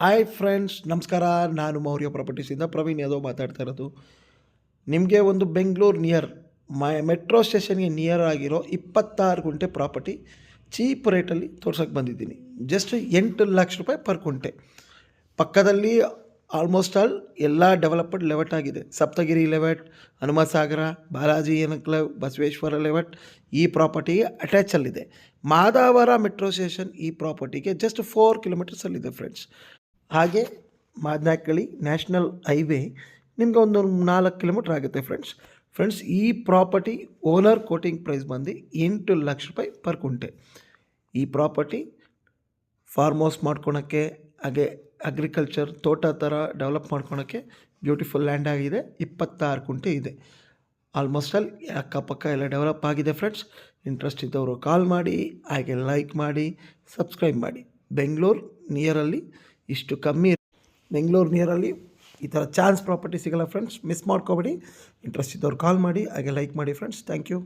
Hi friends, ನಮಸ್ಕಾರ. ನಾನು ಮೌರ್ಯ ಪ್ರಾಪರ್ಟೀಸಿಂದ ಪ್ರವೀಣ್ ಯಾದವ್ ಮಾತಾಡ್ತಾ ಇರೋದು. ನಿಮಗೆ ಒಂದು ಬೆಂಗಳೂರು ನಿಯರ್ ಮೆಟ್ರೋ ಸ್ಟೇಷನ್ಗೆ ನಿಯರ್ ಆಗಿರೋ 26 ಗುಂಟೆ ಪ್ರಾಪರ್ಟಿ ಚೀಪ್ ರೇಟಲ್ಲಿ ತೋರ್ಸೋಕ್ಕೆ ಬಂದಿದ್ದೀನಿ. ಜಸ್ಟ್ 8 ಲಕ್ಷ ರೂಪಾಯಿ ಪರ್ ಗುಂಟೆ. ಪಕ್ಕದಲ್ಲಿ ಆಲ್ಮೋಸ್ಟ್ ಆಲ್ ಎಲ್ಲ ಡೆವಲಪ್ಡ್ ಲೆವೆಟ್ ಆಗಿದೆ. ಸಪ್ತಗಿರಿ ಲೆವೆಟ್, ಹನುಮಸಾಗರ, ಬಾಲಾಜಿ ಎನ್ಕ್ಲೇವ್, ಬಸವೇಶ್ವರ ಲೆವೆಟ್ ಈ ಪ್ರಾಪರ್ಟಿಗೆ ಅಟ್ಯಾಚಲ್ಲಿದೆ. ಮಾದಾವರ ಮೆಟ್ರೋ ಸ್ಟೇಷನ್ ಈ ಪ್ರಾಪರ್ಟಿಗೆ ಜಸ್ಟ್ 4 ಕಿಲೋಮೀಟರ್ಸಲ್ಲಿದೆ ಫ್ರೆಂಡ್ಸ್. ಹಾಗೆ ಮಾದನಾಯಕಳಿ ನ್ಯಾಷನಲ್ ಹೈವೇ ನಿಮಗೆ ಒಂದು 4 ಕಿಲೋಮೀಟ್ರ್ ಆಗುತ್ತೆ ಫ್ರೆಂಡ್ಸ್. ಈ ಪ್ರಾಪರ್ಟಿ ಓನರ್ ಕೋಟಿಂಗ್ ಪ್ರೈಸ್ ಬಂದು 8 ಲಕ್ಷ ರೂಪಾಯಿ ಪರ್ ಗುಂಟೆ. ಈ ಪ್ರಾಪರ್ಟಿ ಫಾರ್ಮ್ ಹೌಸ್ ಮಾಡ್ಕೊಳಕ್ಕೆ, ಹಾಗೆ ಅಗ್ರಿಕಲ್ಚರ್ ತೋಟ ಥರ ಡೆವಲಪ್ ಮಾಡ್ಕೊಳಕ್ಕೆ ಬ್ಯೂಟಿಫುಲ್ ಲ್ಯಾಂಡ್ ಆಗಿದೆ. 26 ಗುಂಟೆ ಇದೆ. ಆಲ್ಮೋಸ್ಟ್ ಆಲ್ ಅಕ್ಕಪಕ್ಕ ಎಲ್ಲ ಡೆವಲಪ್ ಆಗಿದೆ ಫ್ರೆಂಡ್ಸ್. ಇಂಟ್ರೆಸ್ಟ್ ಇದ್ದವರು ಕಾಲ್ ಮಾಡಿ, ಹಾಗೆ ಲೈಕ್ ಮಾಡಿ, ಸಬ್ಸ್ಕ್ರೈಬ್ ಮಾಡಿ. ಬೆಂಗಳೂರು ನಿಯರಲ್ಲಿ ಇಷ್ಟು ಕಮ್ಮಿ, ಬೆಂಗಳೂರು ನಿಯರಲ್ಲಿ ಈ ಥರ ಚಾನ್ಸ್ ಪ್ರಾಪರ್ಟಿ ಸಿಗೋಲ್ಲ ಫ್ರೆಂಡ್ಸ್. ಮಿಸ್ ಮಾಡ್ಕೋಬೇಡಿ. ಇಂಟ್ರೆಸ್ಟ್ ಇದ್ದವ್ರು ಕಾಲ್ ಮಾಡಿ, ಹಾಗೆ ಲೈಕ್ ಮಾಡಿ ಫ್ರೆಂಡ್ಸ್. Thank you.